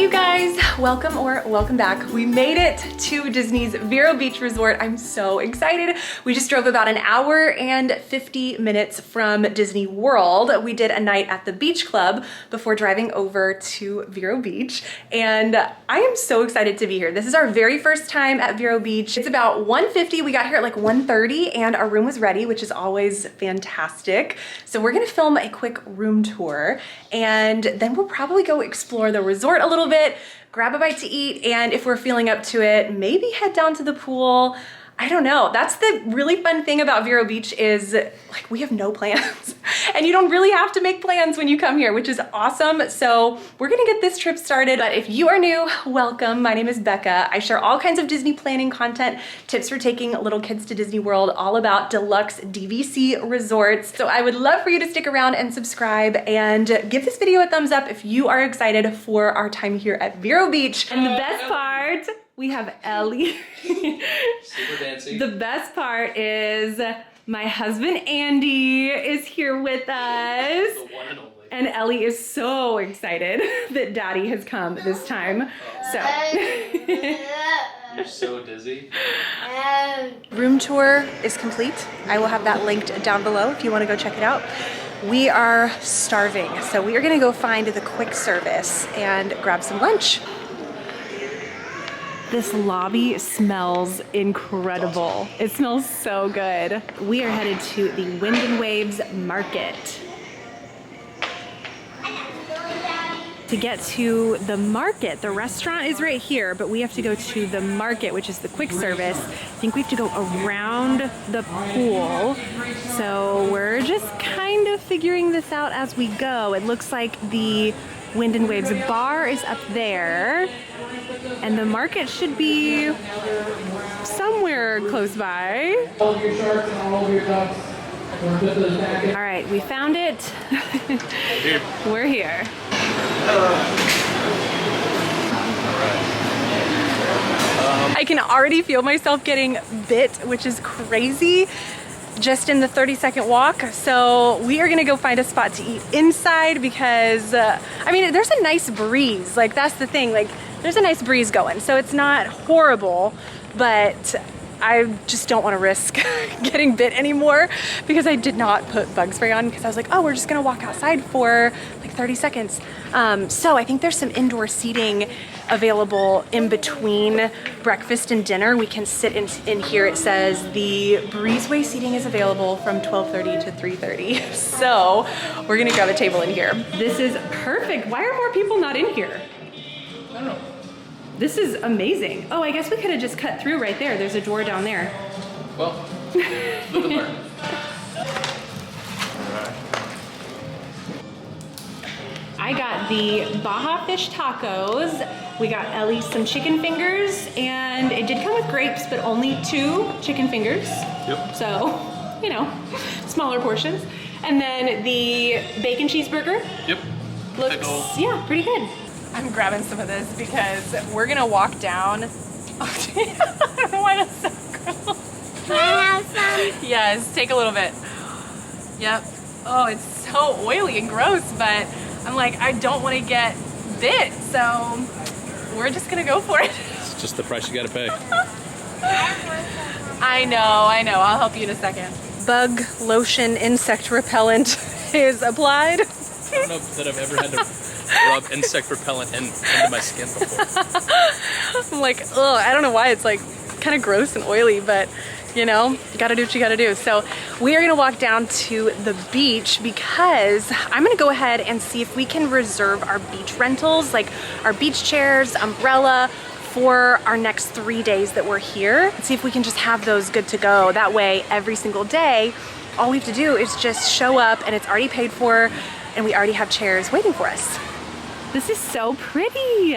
you guys, welcome back. We made it to Disney's Vero Beach Resort. I'm so excited. We just drove about an hour and 50 minutes from Disney World. We did a night at the beach club before driving over to Vero Beach, and I am so excited to be here. This is our very first time at Vero Beach. It's about 1:50. We got here at like 1:30 and our room was ready, which is always fantastic. So we're gonna film a quick room tour and then we'll probably go explore the resort a little bit, grab a bite to eat, and if we're feeling up to it, maybe head down to the pool. I don't know. That's the really fun thing about Vero Beach is like we have no plans and you don't really have to make plans when you come here, which is awesome. So we're gonna get this trip started. But if you are new, welcome. My name is Bekah. I share all kinds of Disney planning content, tips for taking little kids to Disney World, all about deluxe DVC resorts. So I would love for you to stick around and subscribe and give this video a thumbs up if you are excited for our time here at Vero Beach. And the best part, we have Ellie. Super dancing. The best part is my husband Andy is here with us. The one and only. And Ellie is so excited that Daddy has come this time. You're so dizzy. Room tour is complete. I will have that linked down below if you want to go check it out. We are starving, so we are gonna go find the quick service and grab some lunch. This lobby smells incredible. It smells so good. We are headed to the Wind and Waves Market. To get to the market, the restaurant is right here, but we have to go to the market, which is the quick service. I think we have to go around the pool. So we're just kind of figuring this out as we go. It looks like the Wind and Waves bar is up there, and the market should be somewhere close by. All right, we found it. We're here. I can already feel myself getting bit, which is crazy, just in the 30-second walk. So we are gonna go find a spot to eat inside because, I mean, there's a nice breeze. Like, that's the thing, like, there's a nice breeze going. So it's not horrible, but I just don't wanna risk getting bit anymore because I did not put bug spray on because I was like, oh, we're just gonna walk outside for like 30 seconds. So I think there's some indoor seating available in between breakfast and dinner. We can sit in here. It says the breezeway seating is available from 12:30 to 3:30. So we're gonna grab a table in here. This is perfect. Why are more people not in here? I don't know. This is amazing. Oh, I guess we could have just cut through right there. There's a door down there. Well, live and learn. I got the Baja fish tacos. We got Ellie some chicken fingers, and it did come with grapes, but only 2 chicken fingers. Yep. So, you know, smaller portions. And then the bacon cheeseburger. Yep. Looks, Pickle. yeah, pretty good. I'm grabbing some of this because we're gonna walk down. Oh, I don't know why that's so gross. Can I have some? Yes, take a little bit. Yep. Oh, it's so oily and gross, but I'm like, I don't want to get bit, so we're just gonna go for it. It's just the price you gotta pay. I know. I'll help you in a second. Bug lotion insect repellent is applied. I don't know that I've ever had to rub insect repellent into my skin before. I'm like, ugh, I don't know why it's like kind of gross and oily, but you know, you gotta do what you gotta do. So we are gonna walk down to the beach because I'm gonna go ahead and see if we can reserve our beach rentals, like our beach chairs, umbrella, for our next 3 days that we're here. And see if we can just have those good to go. That way, every single day, all we have to do is just show up and it's already paid for and we already have chairs waiting for us. This is so pretty.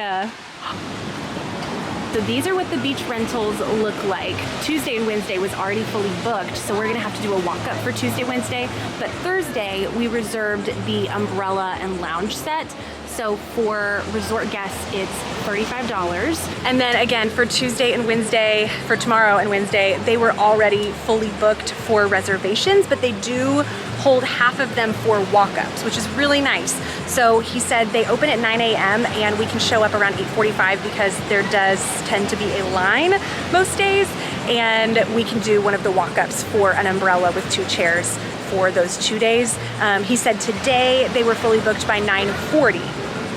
So these are what the beach rentals look like. Tuesday and Wednesday was already fully booked, so we're gonna have to do a walk-up for Tuesday, Wednesday, but Thursday we reserved the umbrella and lounge set. So for resort guests, it's $35. And then again, for Tuesday and Wednesday, for tomorrow and Wednesday, they were already fully booked for reservations, but they do hold half of them for walk-ups, which is really nice. So he said they open at 9 a.m. and we can show up around 8:45 because there does tend to be a line most days, and we can do one of the walk-ups for an umbrella with 2 chairs for those 2 days. He said today they were fully booked by 9:40.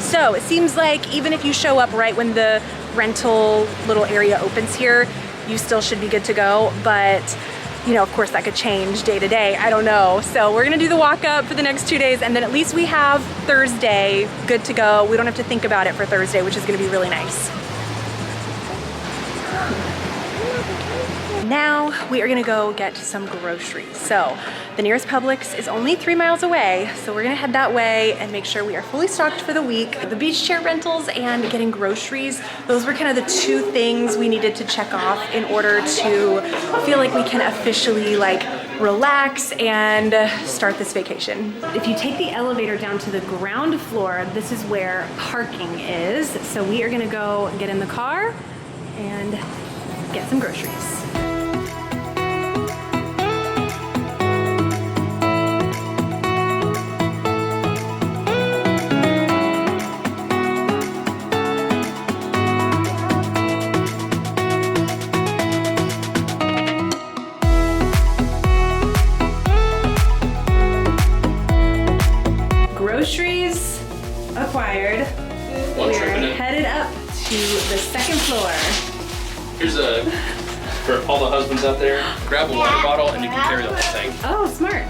So it seems like even if you show up right when the rental little area opens here, you still should be good to go. But you know, of course that could change day to day, I don't know. So we're gonna do the walk up for the next 2 days, and then at least we have Thursday good to go. We don't have to think about it for Thursday, which is gonna be really nice. Now we are gonna go get some groceries. So the nearest Publix is only 3 miles away, so we're gonna head that way and make sure we are fully stocked for the week. The beach chair rentals and getting groceries, those were kind of the 2 things we needed to check off in order to feel like we can officially like relax and start this vacation. If you take the elevator down to the ground floor, this is where parking is. So we are gonna go get in the car and get some groceries. Groceries acquired. We're headed up to the 2nd floor. Here's for all the husbands out there, grab a water bottle and you can carry the whole thing. Oh, smart.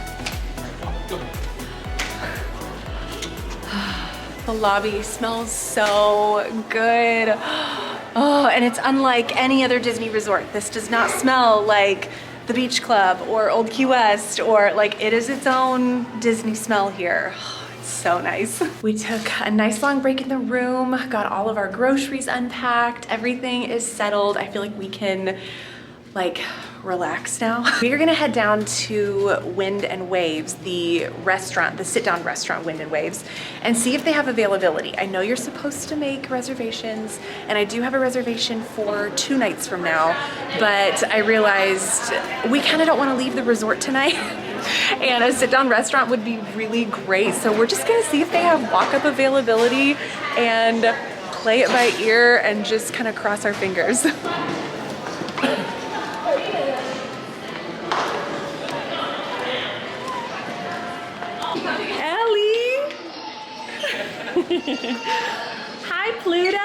The lobby smells so good. Oh, and it's unlike any other Disney resort. This does not smell like the Beach Club or Old Key West, or like, it is its own Disney smell here. So nice. We took a nice long break in the room, got all of our groceries unpacked. Everything is settled. I feel like we can like relax now. We are gonna head down to Wind and Waves, the restaurant, the sit-down restaurant, Wind and Waves, and see if they have availability. I know you're supposed to make reservations, and I do have a reservation for 2 nights from now, but I realized we kind of don't want to leave the resort tonight. And a sit-down restaurant would be really great. So we're just gonna see if they have walk-up availability and play it by ear and just kind of cross our fingers. Ellie! Hi, Pluto!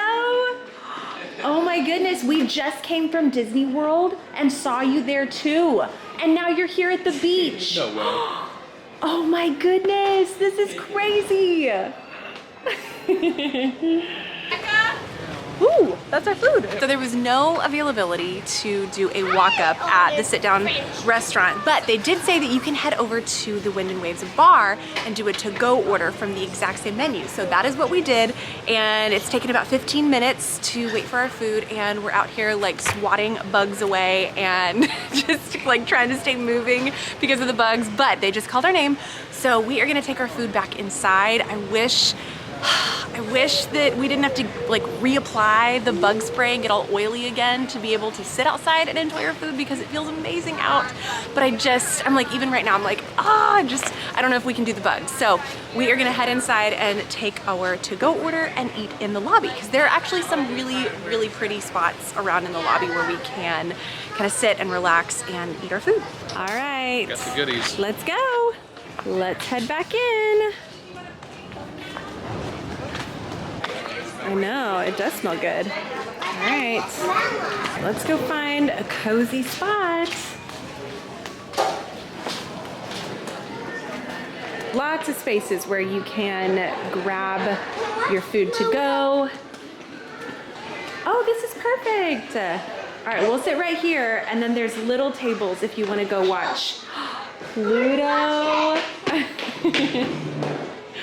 Oh my goodness, we just came from Disney World and saw you there too. And now you're here at the beach. No way. Oh my goodness, this is crazy. Bekah? Ooh, that's our food. So there was no availability to do a walk-up at the sit-down restaurant, but they did say that you can head over to the Wind and Waves bar and do a to-go order from the exact same menu. So that is what we did, and it's taken about 15 minutes to wait for our food, and we're out here like swatting bugs away and just like trying to stay moving because of the bugs, but they just called our name. So we are gonna take our food back inside. I wish that we didn't have to like reapply the bug spray and get all oily again to be able to sit outside and enjoy our food because it feels amazing out. But I'm like, even right now, I'm like, I don't know if we can do the bugs. So we are gonna head inside and take our to-go order and eat in the lobby, because there are actually some really, really pretty spots around in the lobby where we can kind of sit and relax and eat our food. All right, Got the goodies. let's go. Let's head back in. I know, it does smell good. All right, let's go find a cozy spot. Lots of spaces where you can grab your food to go. Oh, this is perfect. All right, we'll sit right here, and then there's little tables if you want to go watch Pluto.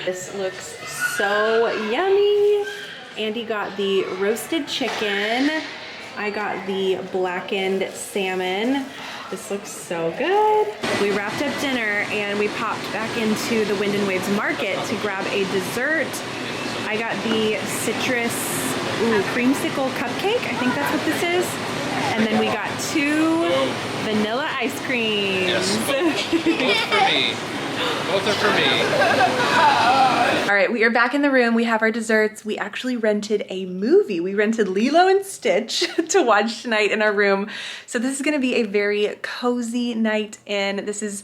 This looks so yummy. Andy got the roasted chicken. I got the blackened salmon. This looks so good. We wrapped up dinner and we popped back into the Wind and Waves market to grab a dessert. I got the citrus creamsicle cupcake. I think that's what this is. And then we got 2 vanilla ice creams. Yes, both for me. Both are for me. All right, we are back in the room. We have our desserts. We actually rented a movie. We rented Lilo and Stitch to watch tonight in our room. So this is gonna be a very cozy night in. This is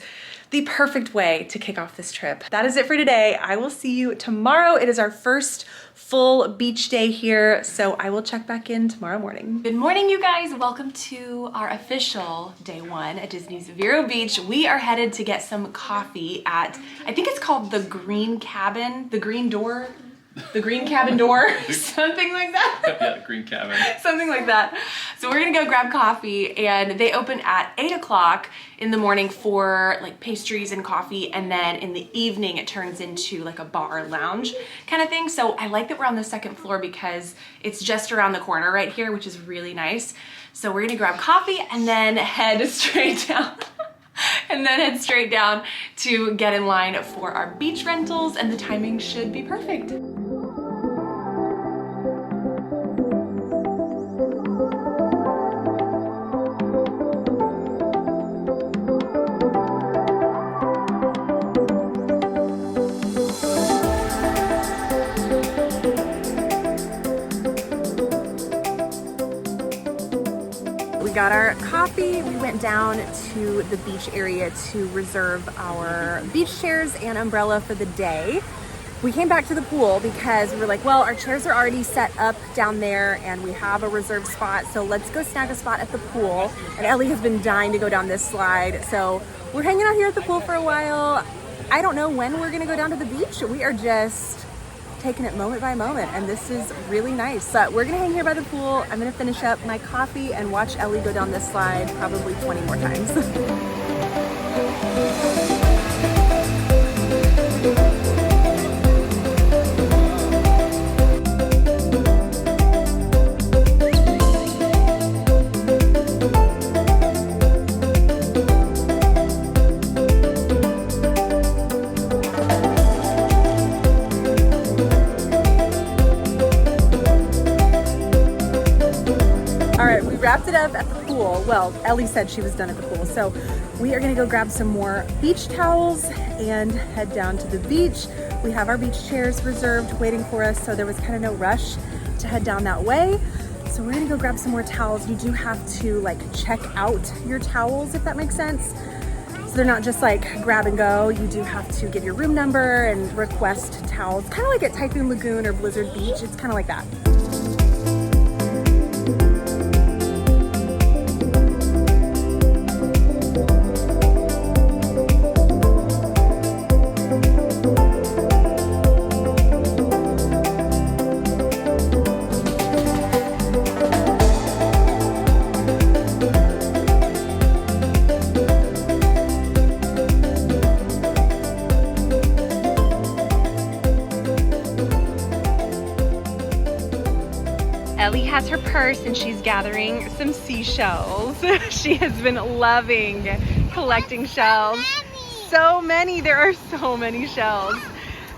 the perfect way to kick off this trip. That is it for today. I will see you tomorrow. It is our first full beach day here, so I will check back in tomorrow morning. Good morning, you guys. Welcome to our official day 1 at Disney's Vero Beach. We are headed to get some coffee at, I think it's called the Green Cabin, the Green Door, the Green Cabin Door, something like that. Yeah, Green Cabin. Something like that. So we're gonna go grab coffee, and they open at 8 o'clock in the morning for like pastries and coffee, and then in the evening it turns into like a bar lounge kind of thing. So I like that we're on the 2nd floor because it's just around the corner right here, which is really nice. So we're gonna grab coffee and then head straight down. And then head straight down to get in line for our beach rentals, and the timing should be perfect. Got our coffee. We went down to the beach area to reserve our beach chairs and umbrella for the day. We came back to the pool because we were like, well, our chairs are already set up down there and we have a reserved spot, so let's go snag a spot at the pool. And Ellie has been dying to go down this slide, so we're hanging out here at the pool for a while. I don't know when we're gonna go down to the beach. We are just taking it moment by moment, and this is really nice. We're gonna hang here by the pool. I'm gonna finish up my coffee and watch Ellie go down this slide probably 20 more times. Wrapped it up at the pool. Well, Ellie said she was done at the pool. So we are gonna go grab some more beach towels and head down to the beach. We have our beach chairs reserved waiting for us, so there was kind of no rush to head down that way. So we're gonna go grab some more towels. You do have to like check out your towels, if that makes sense. So they're not just like grab and go. You do have to give your room number and request towels. Kind of like at Typhoon Lagoon or Blizzard Beach. It's kind of like that. Ellie has her purse and she's gathering some seashells. She has been loving collecting shells. So many, there are so many shells.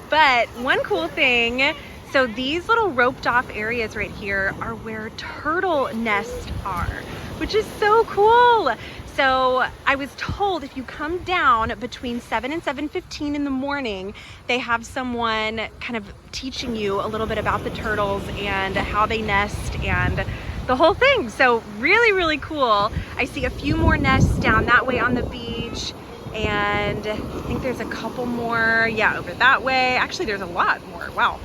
But one cool thing, so these little roped off areas right here are where turtle nests are, which is so cool. So I was told if you come down between 7 and 7:15 in the morning, they have someone kind of teaching you a little bit about the turtles and how they nest and the whole thing. So really, really cool. I see a few more nests down that way on the beach, and I think there's a couple more, yeah, over that way. Actually, there's a lot more. Wow.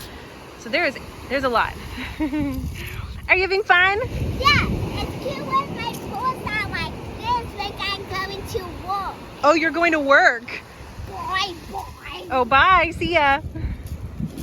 So there's a lot. Are you having fun? Yeah, it's cute when my clothes are like this, like I'm going to work. Oh, you're going to work. Bye, bye. Oh, bye. See ya.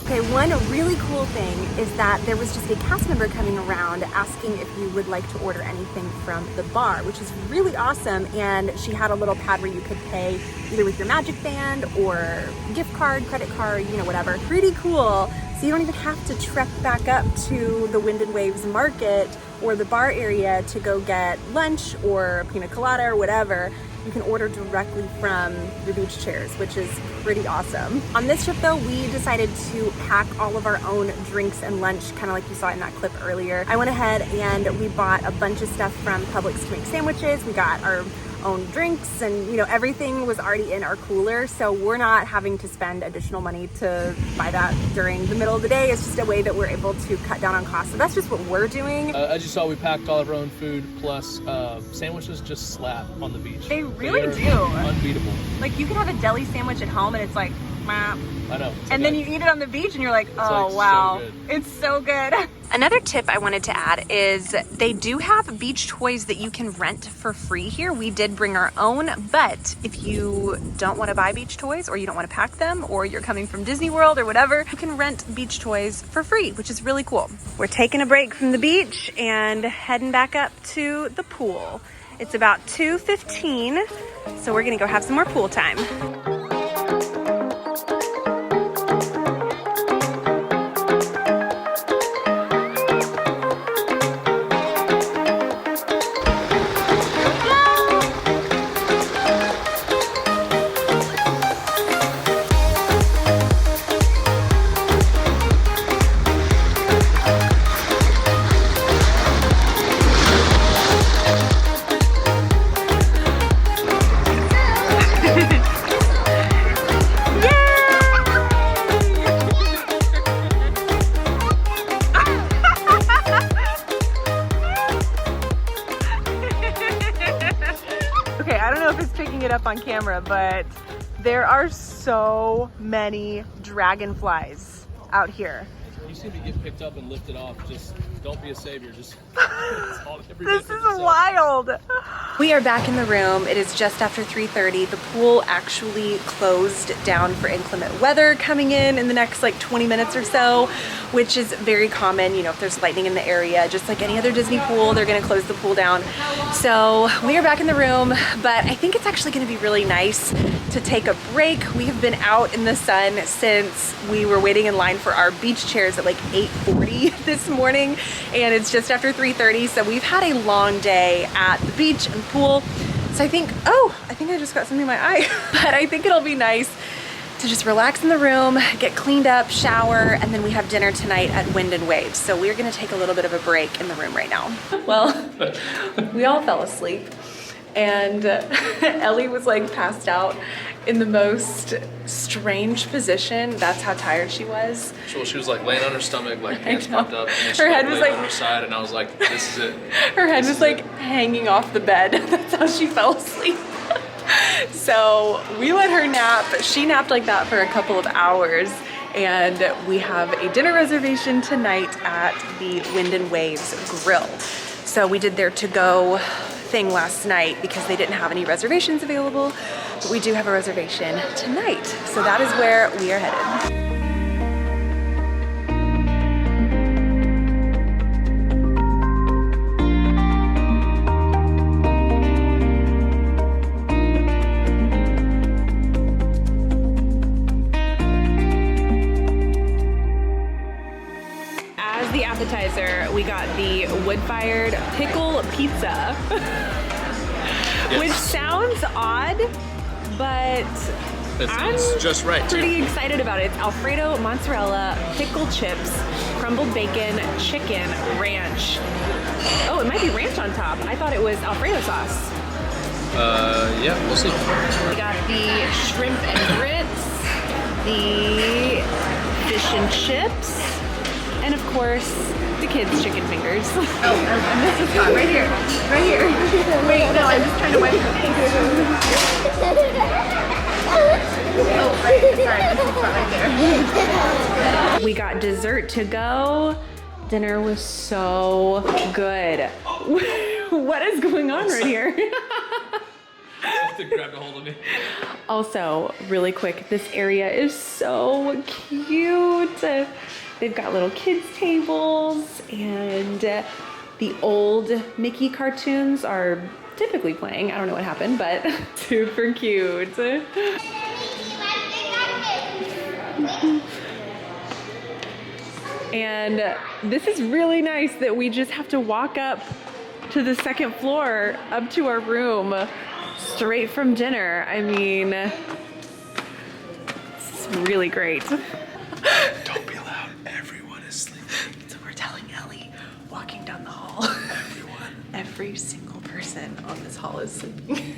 Okay, one really cool thing is that there was just a cast member coming around asking if you would like to order anything from the bar, which is really awesome. And she had a little pad where you could pay either with your Magic Band or gift card, credit card, you know, whatever. Pretty cool. So you don't even have to trek back up to the Wind and Waves Market or the bar area to go get lunch or pina colada or whatever. you can order directly from the beach chairs, which is pretty awesome. On this trip though, we decided to pack all of our own drinks and lunch, kind of like you saw in that clip earlier. I went ahead and we bought a bunch of stuff from Publix to make sandwiches. We got our own drinks and, you know, everything was already in our cooler, so we're not having to spend additional money to buy that during the middle of the day. It's just a way that we're able to cut down on costs. So that's just what we're doing. As you saw, we packed all of our own food, plus sandwiches just slap on the beach. They really do. Unbeatable. Like, you can have a deli sandwich at home and it's like, meh. I know. And then you eat it on the beach and you're like, oh, like wow, so good. it's so good. Another tip I wanted to add is they do have beach toys that you can rent for free here. We did bring our own, but if you don't want to buy beach toys or you don't want to pack them or you're coming from Disney World or whatever, you can rent beach toys for free, which is really cool. We're taking a break from the beach and heading back up to the pool. It's about 2:15, so we're gonna go have some more pool time. Okay, I don't know if it's picking it up on camera, but there are so many dragonflies out here. You see me get picked up and lifted off. Just don't be a savior. Just This is wild. We are back in the room. It is just after 3:30. The pool actually closed down for inclement weather coming in the next like 20 minutes or so, which is very common. You know, if there's lightning in the area, just like any other Disney pool, they're gonna close the pool down. So we are back in the room, but I think it's actually gonna be really nice to take a break. We have been out in the sun since we were waiting in line for our beach chairs at like 8:40 this morning, and it's just after 3:30. So we've had a long day at the beach and pool. So I think I just got something in my eye. But I think it'll be nice to just relax in the room, get cleaned up, shower, and then we have dinner tonight at Wind and Waves. So we're gonna take a little bit of a break in the room right now. Well, we all fell asleep, and Ellie was like passed out in the most strange position. That's how tired she was. So she was like laying on her stomach, like hands popped up, and then she Her head was laid like on her side, and I was like, this is it. Her head was like hanging off the bed. That's how she fell asleep. So we let her nap. She napped like that for a couple of hours, and we have a dinner reservation tonight at the Wind and Waves Grill. So we did their to-go thing last night because they didn't have any reservations available, but we do have a reservation tonight. So that is where we are headed. The appetizer, we got the wood-fired pickle pizza, which sounds odd, but I'm just right. pretty excited about it. It's Alfredo, mozzarella, pickle chips, crumbled bacon, chicken, ranch. Oh, it might be ranch on top. I thought it was Alfredo sauce. Yeah, we'll see. We got the shrimp and grits, the fish and chips, and of course, the kids' chicken fingers. Oh, I missed this spot. Right here. Right here. Wait, no, I'm just trying to wipe the fingers. Oh, right. Sorry, I missed the spot right there. We got dessert to go. Dinner was so good. What is going on right here? To grab a hold of me. Also, really quick, this area is so cute. They've got little kids tables, and the old Mickey cartoons are typically playing. I don't know what happened, but super cute. And this is really nice that we just have to walk up to the second floor, up to our room. straight from dinner. I mean, it's really great. Don't be loud. Everyone is sleeping. So we're telling Ellie, walking down the hall, every single person on this hall is sleeping.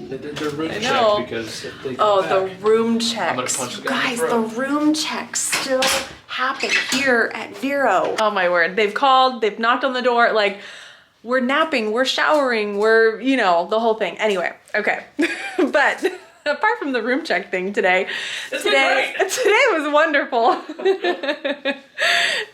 They did their room I know. check because if they Oh, come the back, room I'm gonna checks. punch You the guy in guys, the the throat. room checks still happen here at Vero. Oh my word. They've called, they've knocked on the door, like, we're napping, we're showering, we're, you know, the whole thing. Anyway, okay. But apart from the room check thing today was wonderful.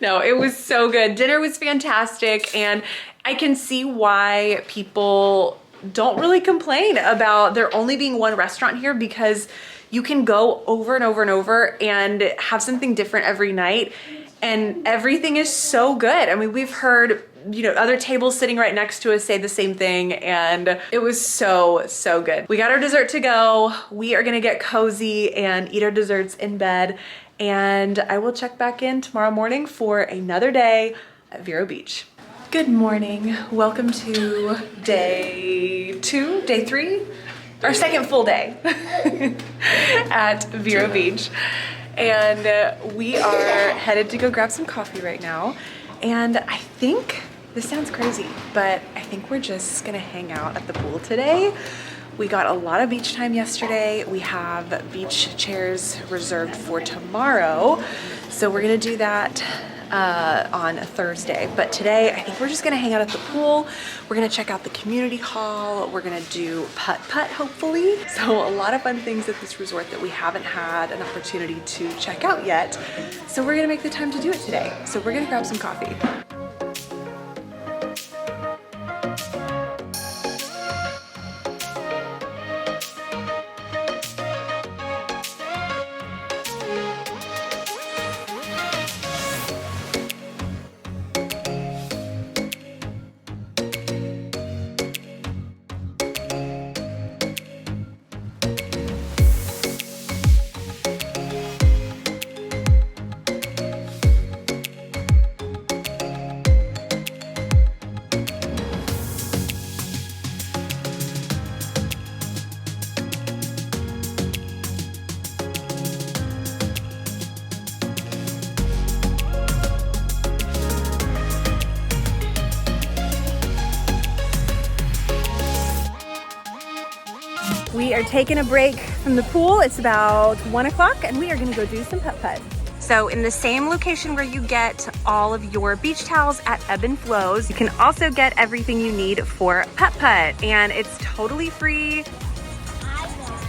No, it was so good. Dinner was fantastic, and I can see why people don't really complain about there only being one restaurant here, because you can go over and over and over and have something different every night, and everything is so good. I mean, we've heard, you know, other tables sitting right next to us say the same thing, and it was so good. We got our dessert to go. We are gonna get cozy and eat our desserts in bed, and I will check back in tomorrow morning for another day at Vero Beach. Good morning. Welcome to day 3, our second full day at Vero Beach. And we are headed to go grab some coffee right now. And I think, this sounds crazy, but I think we're just gonna hang out at the pool today. We got a lot of beach time yesterday. We have beach chairs reserved for tomorrow. So we're gonna do that on Thursday. But today, I think we're just gonna hang out at the pool. We're gonna check out the community hall. We're gonna do putt-putt, hopefully. So a lot of fun things at this resort that we haven't had an opportunity to check out yet. So we're gonna make the time to do it today. So we're gonna grab some coffee. We are taking a break from the pool. It's about 1 o'clock and we are gonna go do some putt-putt. So in the same location where you get all of your beach towels at Ebb and Flows, you can also get everything you need for putt-putt, and it's totally free. I got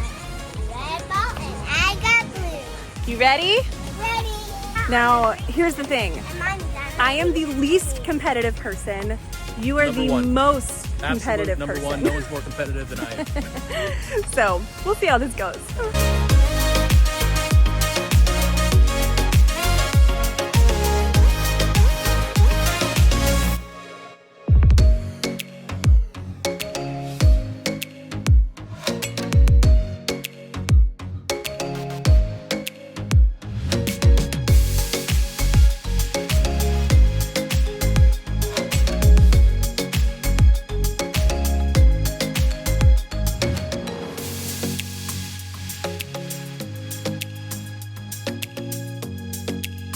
red ball and I got blue. You ready? Ready? Now, here's the thing. Mine's done. I am the least competitive person. You are Number the one. most Absolute competitive number person. one. No one's more competitive than I am. So we'll see how this goes.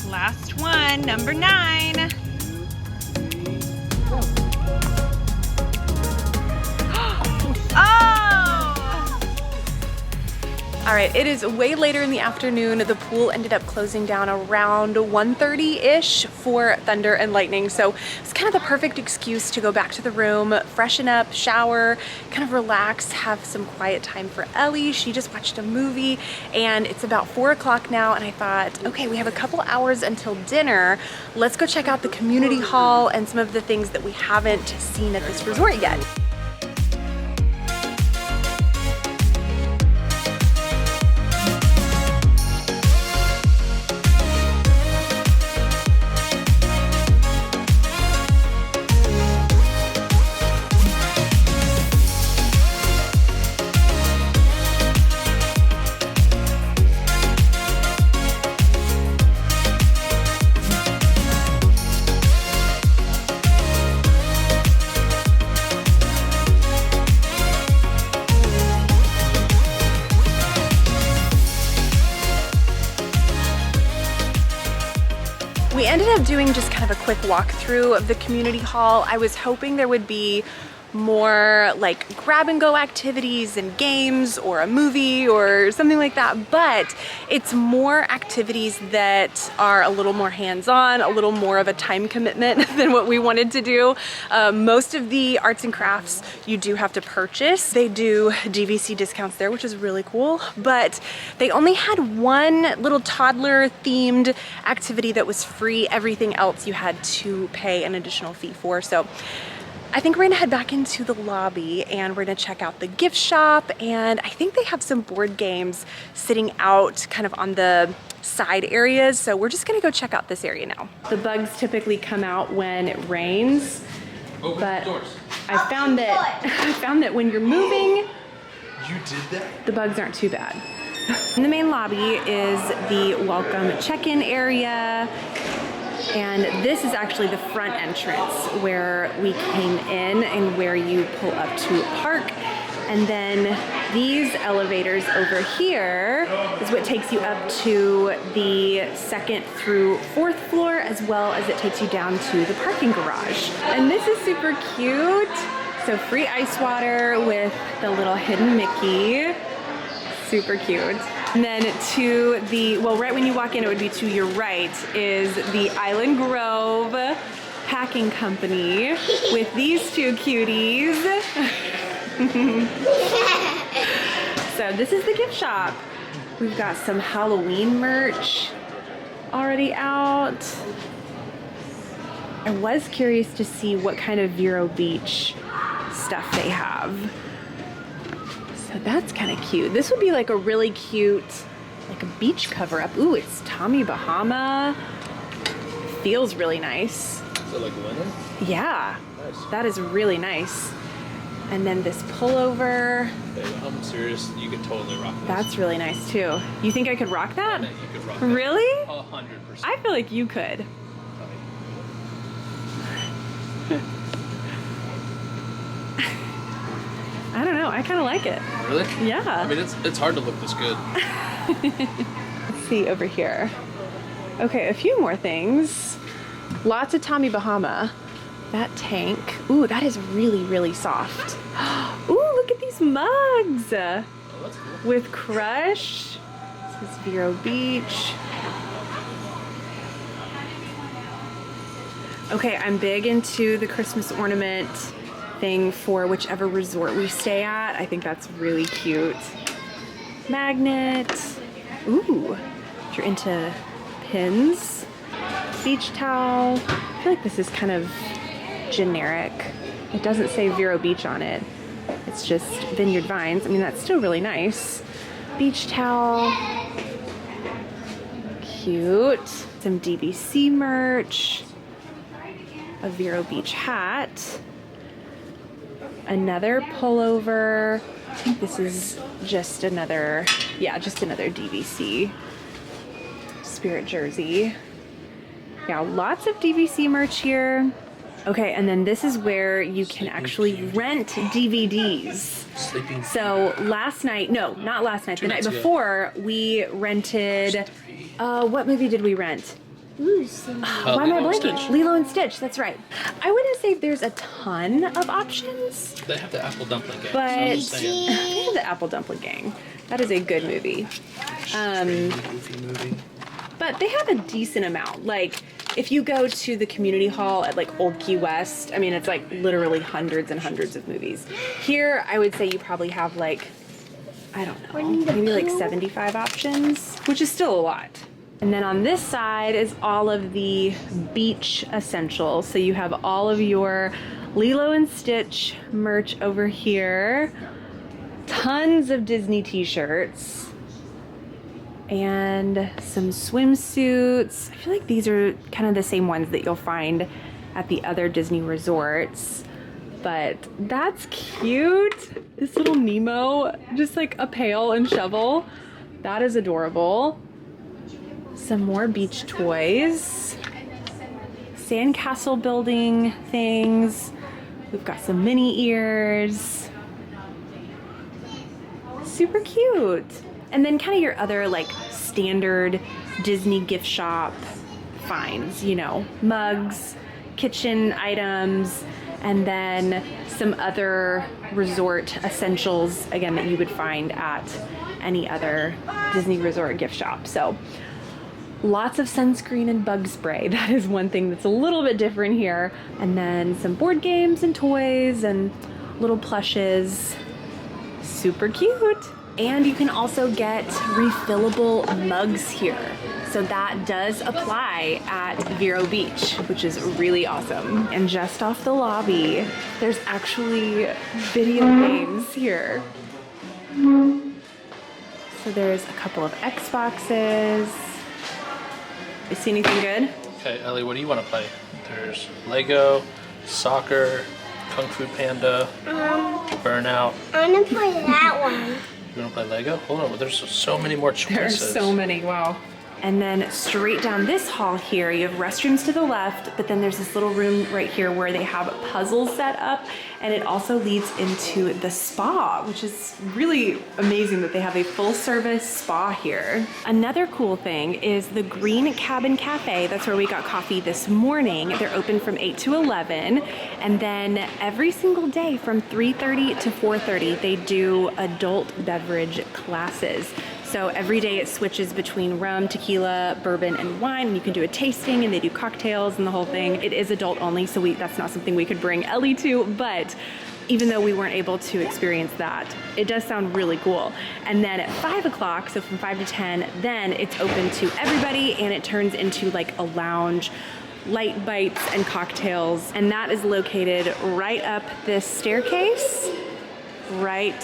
Last one, number 9. All right, it is way later in the afternoon. The pool ended up closing down around 1:30-ish for thunder and lightning. So it's kind of the perfect excuse to go back to the room, freshen up, shower, kind of relax, have some quiet time for Ellie. She just watched a movie and it's about 4 o'clock now. And I thought, okay, we have a couple hours until dinner. Let's go check out the community hall and some of the things that we haven't seen at this resort yet. up doing just kind of a quick walkthrough of the community hall. I was hoping there would be more like grab and go activities and games or a movie or something like that, but it's more activities that are a little more hands-on, a little more of a time commitment than what we wanted to do. Most of the arts and crafts you do have to purchase. They do DVC discounts there, which is really cool, but they only had one little toddler themed activity that was free. Everything else you had to pay an additional fee for. So I think we're gonna head back into the lobby and we're gonna check out the gift shop, and I think they have some board games sitting out kind of on the side areas. So we're just gonna go check out this area now. The bugs typically come out when it rains, but I found that when you're moving, You did that? the bugs aren't too bad. In the main lobby is the welcome check-in area. And this is actually the front entrance where we came in and where you pull up to park. And then these elevators over here is what takes you up to the 2nd through 4th floor, as well as it takes you down to the parking garage. And this is super cute. So free ice water with the little hidden Mickey. Super cute. And then to the, well, right when you walk in, it would be to your right, is the Island Grove Packing Company with these two cuties. So this is the gift shop. We've got some Halloween merch already out. I was curious to see what kind of Vero Beach stuff they have. So that's kind of cute. This would be like a really cute, like a beach cover up. Ooh, it's Tommy Bahama. Feels really nice. Is it like linen? Yeah, Nice. that is really nice. And then this pullover, Hey, I'm serious. You could totally rock this. that's really nice too. You think I could rock that? You could rock that. Really? 100%. I feel like you could. I don't know, I kind of like it. Really? Yeah. I mean, it's hard to look this good. Let's see over here. Okay, a few more things. Lots of Tommy Bahama. That tank. Ooh, that is really, really soft. Ooh, look at these mugs. Oh, that's cool. With Crush. This is Vero Beach. Okay, I'm big into the Christmas ornament thing for whichever resort we stay at. I think that's really cute. Magnet. Ooh, if you're into pins. Beach towel. I feel like this is kind of generic. It doesn't say Vero Beach on it. It's just Vineyard Vines. I mean, that's still really nice. Beach towel. Cute. Some DVC merch. A Vero Beach hat. Another pullover. I think this is just another, yeah, just another DVC Spirit jersey. Yeah, lots of DVC merch here. Okay, and then this is where you can actually rent DVDs. Sleeping. So last night, no, not last night, the night nights ago. before, we rented, what movie did we rent? Why am I Lilo and blanking? Stitch. Lilo and Stitch, that's right. I wouldn't say there's a ton of options, They have the apple dumpling gang. but So I'm just saying. they have the Apple Dumpling Gang. That is a good movie. Goofy movie. But they have a decent amount. Like, if you go to the community hall at like Old Key West, I mean, it's like literally hundreds and hundreds of movies. Here, I would say you probably have like, I don't know, maybe like 75 options, which is still a lot. And then on this side is all of the beach essentials. So you have all of your Lilo and Stitch merch over here. Tons of Disney t-shirts. And some swimsuits. I feel like these are kind of the same ones that you'll find at the other Disney resorts. But that's cute. This little Nemo, just like a pail and shovel. That is adorable. Some more beach toys. Sandcastle building things. We've got some mini ears. Super cute. And then kind of your other like standard Disney gift shop finds, you know, mugs, kitchen items, and then some other resort essentials, again, that you would find at any other Disney resort gift shop. So lots of sunscreen and bug spray. That is one thing that's a little bit different here. And then some board games and toys and little plushes. Super cute. And you can also get refillable mugs here. So that does apply at Vero Beach, which is really awesome. And just off the lobby, there's actually video games here. So there's a couple of Xboxes. You see anything good? Okay, Ellie, what do you want to play? There's Lego, soccer, Kung Fu Panda, Burnout. I want to play that one. You want to play Lego? Hold on, there's so many more choices. There's so many, wow. And then straight down this hall here, you have restrooms to the left, but then there's this little room right here where they have puzzles set up, and it also leads into the spa, which is really amazing that they have a full service spa here. Another cool thing is the Green Cabin Cafe. That's where we got coffee this morning. They're open from 8 to 11, and then every single day from 3:30 to 4:30, they do adult beverage classes. So every day it switches between rum, tequila, bourbon, and wine, and you can do a tasting, and they do cocktails and the whole thing. It is adult only, so that's not something we could bring Ellie to, but even though we weren't able to experience that, it does sound really cool. And then at 5 o'clock, so from 5 to 10, then it's open to everybody, and it turns into like a lounge, light bites and cocktails, and that is located right up this staircase, right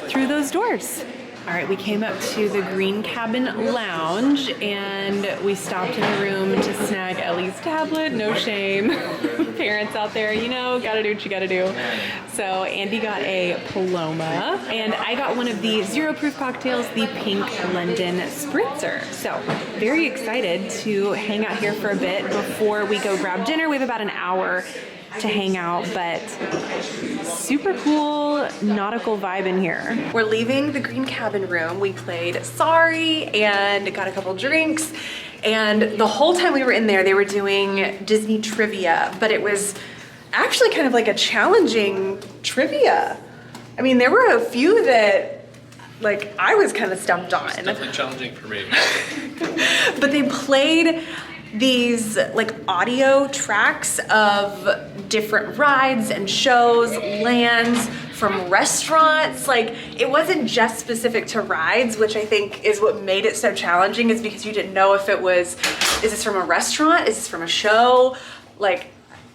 through those doors. All right, we came up to the Green Cabin Lounge, and we stopped in the room to snag Ellie's tablet. No shame. Parents out there, you know, gotta do what you gotta do. So Andy got a Paloma, and I got one of the zero proof cocktails, the Pink London Spritzer. So very excited to hang out here for a bit before we go grab dinner. We have about an hour to hang out, but super cool nautical vibe in here. We're leaving the Green Cabin room. We played Sorry and got a couple drinks, and the whole time we were in there, they were doing Disney trivia, but it was actually kind of like a challenging trivia. I mean, there were a few that like I was kind of stumped on. It's definitely challenging for me. But they played these like audio tracks of different rides and shows, lands, from restaurants. Like, it wasn't just specific to rides, which I think is what made it so challenging, is because you didn't know if it was, is this from a restaurant? Is this from a show? Like,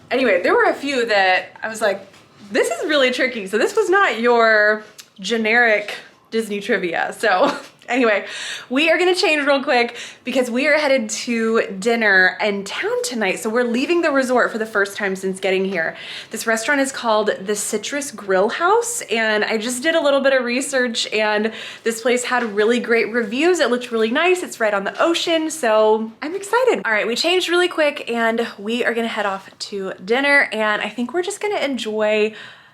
anyway, there were a few that I was like, this is really tricky. So this was not your generic Disney trivia. So anyway, we are gonna change real quick because we are headed to dinner in town tonight. So we're leaving the resort for the first time since getting here. This restaurant is called the Citrus Grill House, and I just did a little bit of research, and this place had really great reviews. It looked really nice. It's right on the ocean, so I'm excited. All right, we changed really quick and we are gonna head off to dinner, and I think we're just gonna enjoy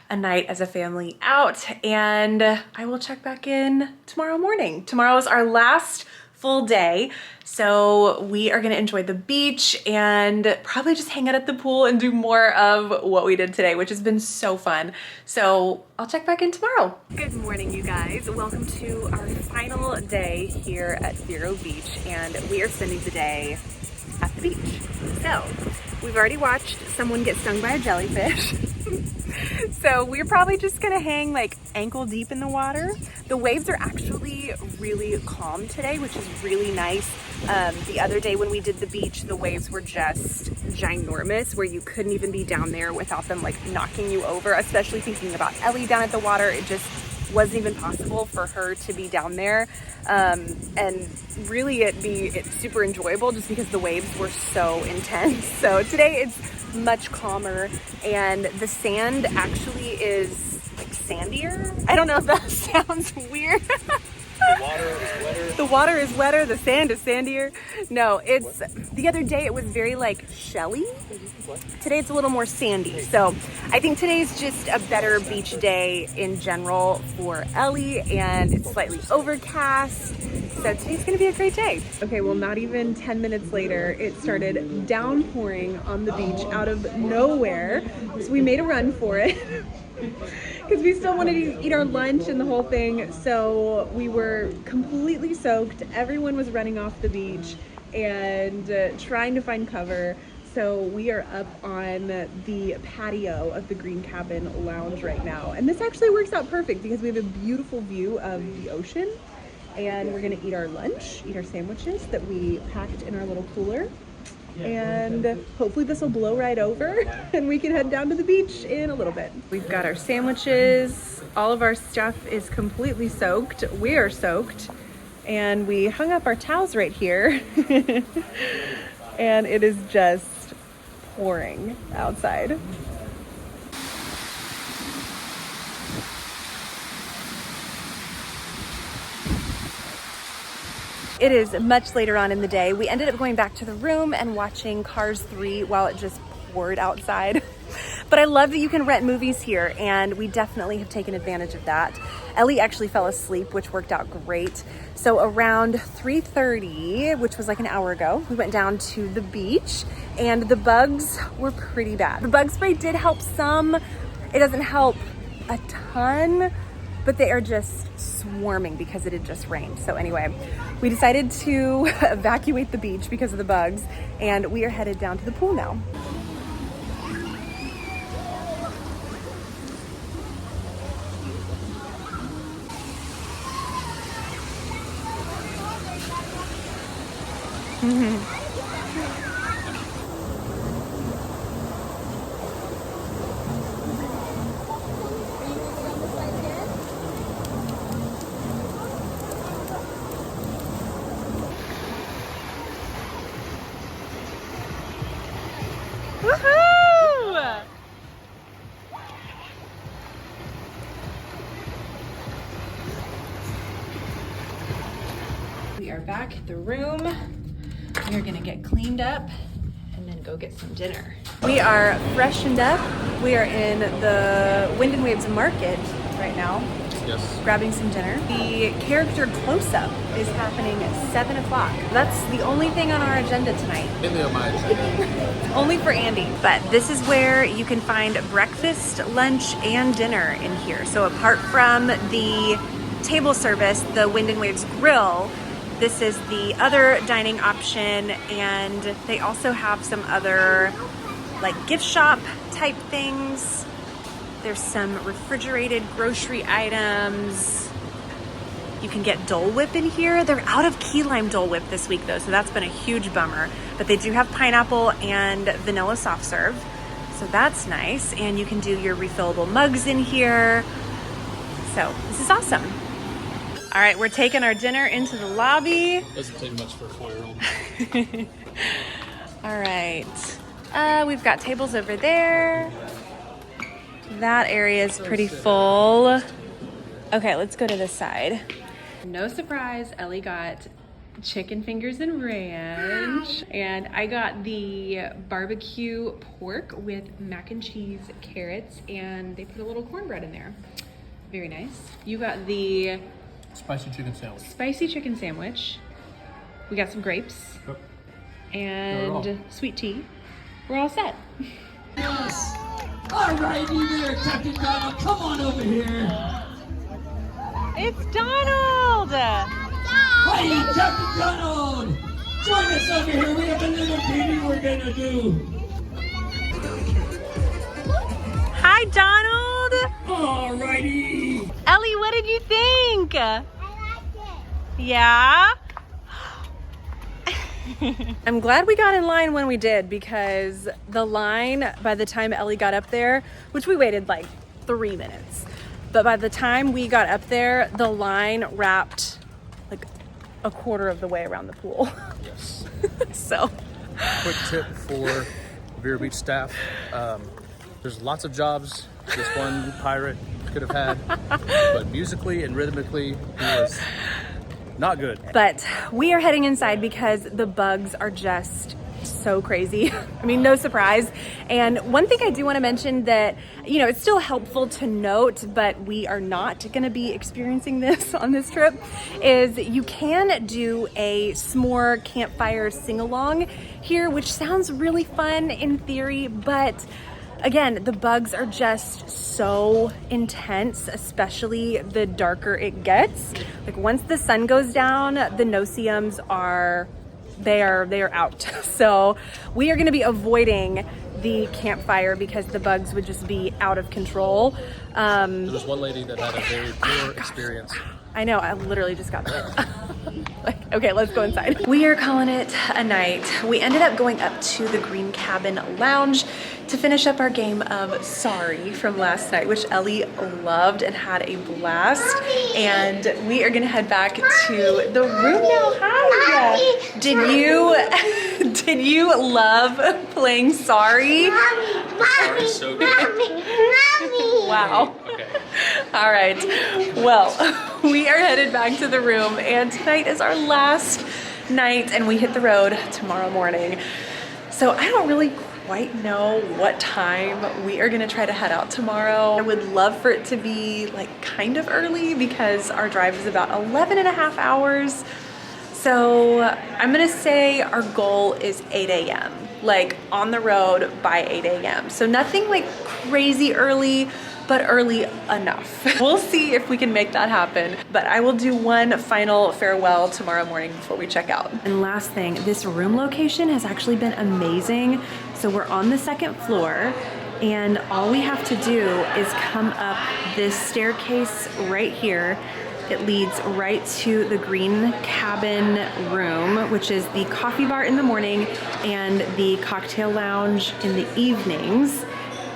a night as a family out, and I will check back in tomorrow morning. Tomorrow is our last full day, so we are gonna enjoy the beach and probably just hang out at the pool and do more of what we did today, which has been so fun. So I'll check back in tomorrow. Good morning, you guys. Welcome to our final day here at Vero Beach, and we are spending the day at the beach. So we've already watched someone get stung by a jellyfish. So we're probably just gonna hang like ankle deep in the water. The waves are actually really calm today, which is really nice. The other day when we did the beach, the waves were just ginormous, where you couldn't even be down there without them like knocking you over, especially thinking about Ellie down at the water. It just wasn't even possible for her to be down there. And really it's super enjoyable just because the waves were so intense. So today it's much calmer, and the sand actually is like sandier. I don't know if that sounds weird. The water is wetter, the sand is sandier. No, it's, the other day it was very like shelly. Today it's a little more sandy. So I think today's just a better beach day in general for Ellie, and it's slightly overcast. So today's gonna be a great day. Okay, well, not even 10 minutes later, it started downpouring on the beach out of nowhere. So we made a run for it. Because we still wanted to eat our lunch and the whole thing. So we were completely soaked. Everyone was running off the beach and trying to find cover. So we are up on the patio of the Green Cabin Lounge right now. And this actually works out perfect because we have a beautiful view of the ocean. And we're gonna eat our lunch, eat our sandwiches that we packed in our little cooler. And hopefully this will blow right over and we can head down to the beach in a little bit. We've got our sandwiches. All of our stuff is completely soaked. We are soaked. And we hung up our towels right here. And it is just pouring outside. It is much later on in the day. We ended up going back to the room and watching Cars 3 while it just poured outside. But I love that you can rent movies here, and we definitely have taken advantage of that. Ellie actually fell asleep, which worked out great. So around 3:30, which was like an hour ago, we went down to the beach, and the bugs were pretty bad. The bug spray did help some. It doesn't help a ton, but they are just swarming because it had just rained. So anyway, we decided to evacuate the beach because of the bugs, and we are headed down to the pool now. Woohoo! We are back at the room. We are gonna get cleaned up and then go get some dinner. We are freshened up. We are in the Wind and Waves Market right now. Yes. Grabbing some dinner. The character close-up is happening at 7 o'clock. That's the only thing on our agenda tonight. Only for Andy. But this is where you can find breakfast, lunch, and dinner in here. So apart from the table service, the Wind and Waves Grill, this is the other dining option, and they also have some other like gift shop type things. There's some refrigerated grocery items. You can get Dole Whip in here. They're out of key lime Dole Whip this week though, so that's been a huge bummer. But they do have pineapple and vanilla soft serve, so that's nice. And you can do your refillable mugs in here. So this is awesome. All right, we're taking our dinner into the lobby. Doesn't take much for a 4-year-old. All right, we've got tables over there. That area is pretty full. Okay, let's go to this side. No surprise, Ellie got chicken fingers and ranch, and I got the barbecue pork with mac and cheese, carrots, and they put a little cornbread in there. Very nice. You got the Spicy chicken sandwich. spicy chicken sandwich. We got some grapes Yep. and sweet tea. We're all set. Yes. All right, you there, Captain Donald. Come on over here. It's Donald! Hey, Captain Donald. Join us over here. We have a little meeting we're going to do. Hi, Donald! All righty. Ellie, what did you think? I liked it. Yeah? I'm glad we got in line when we did, because the line, by the time Ellie got up there, which we waited like 3 minutes, but by the time we got up there, the line wrapped like a quarter of the way around the pool. Yes. So. Quick tip for Vero Beach staff. There's lots of jobs this one pirate could have had, but musically and rhythmically, he was Not good. But we are heading inside because the bugs are just so crazy. I mean, no surprise. And one thing I do want to mention that, you know, it's still helpful to note, but we are not going to be experiencing this on this trip, is you can do a s'more campfire sing-along here, which sounds really fun in theory, but again, the bugs are just so intense, especially the darker it gets. Like once the sun goes down, the no-see-ums are they are out. So we are going to be avoiding the campfire because the bugs would just be out of control. There was one lady that had a very poor experience. I know, I literally just got that. Like, okay, let's go inside. We are calling it a night. We ended up going up to the Green Cabin Lounge to finish up our game of Sorry from last night, which Ellie loved and had a blast. And we are gonna head back to the room now. Hi. Did you love playing Sorry? Sorry, so good. Wow. Okay. All right. Well, we are headed back to the room, and tonight is our last night, and we hit the road tomorrow morning. So I don't really quite know what time we are gonna try to head out tomorrow. I would love for it to be like kind of early because our drive is about 11 and a half hours. So I'm gonna say our goal is 8 a.m. like on the road by 8 a.m. So nothing like crazy early, but early enough. We'll see if we can make that happen. But I will do one final farewell tomorrow morning before we check out. And last thing, this room location has actually been amazing. So we're on the second floor, and all we have to do is come up this staircase right here. It leads right to the Green Cabin room, which is the coffee bar in the morning and the cocktail lounge in the evenings.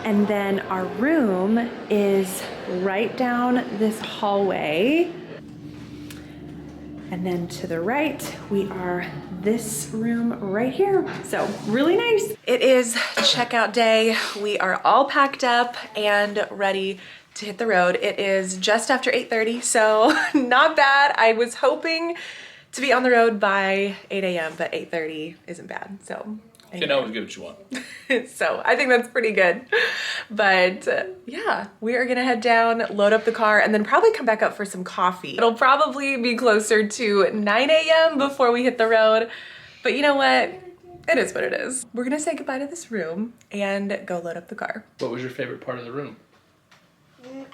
And then our room is right down this hallway. And then to the right, we are this room right here. So really nice. It is checkout day. We are all packed up and ready to hit the road. It is just after 8:30, so not bad. I was hoping to be on the road by 8 a.m., but 8:30 isn't bad. So You can always get what you want. so I think that's pretty good. But yeah, we are gonna head down, load up the car, and then probably come back up for some coffee. It'll probably be closer to 9 a.m. before we hit the road. But you know what? It is what it is. We're gonna say goodbye to this room and go load up the car. What was your favorite part of the room?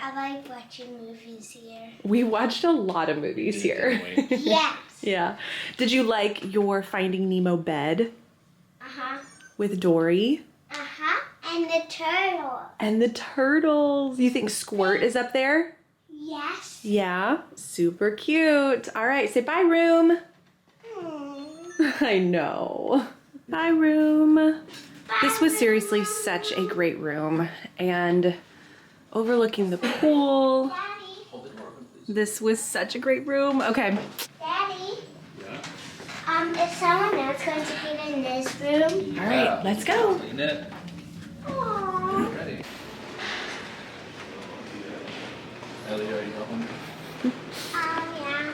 I like watching movies here. We watched a lot of movies here. Yes. Yeah. Did you like your Finding Nemo bed Uh-huh. with Dory? Uh-huh. And the turtle. And the turtles. You think Squirt is up there? Yes. Yeah. Super cute. All right, say bye, room. I know. Bye, room. This was seriously such a great room, and overlooking the pool. Daddy. This was such a great room. Okay. Daddy. Yeah? Is someone else going to get in this room? All right, let's go. Clean it. Aww. Ready. Ellie, are you going? Yeah.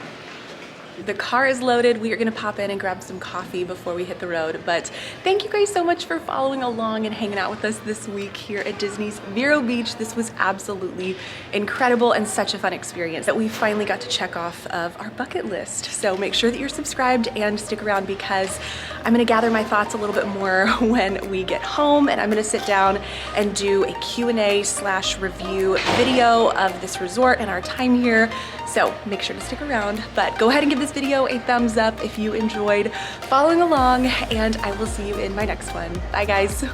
The car is loaded. We are gonna pop in and grab some coffee before we hit the road. But thank you guys so much for following along and hanging out with us this week here at Disney's Vero Beach. This was absolutely incredible and such a fun experience that we finally got to check off of our bucket list. So make sure that you're subscribed and stick around because I'm gonna gather my thoughts a little bit more when we get home, and I'm gonna sit down and do a Q&A/review video of this resort and our time here. So make sure to stick around, but go ahead and give this video a thumbs up if you enjoyed following along, and I will see you in my next one. Bye guys.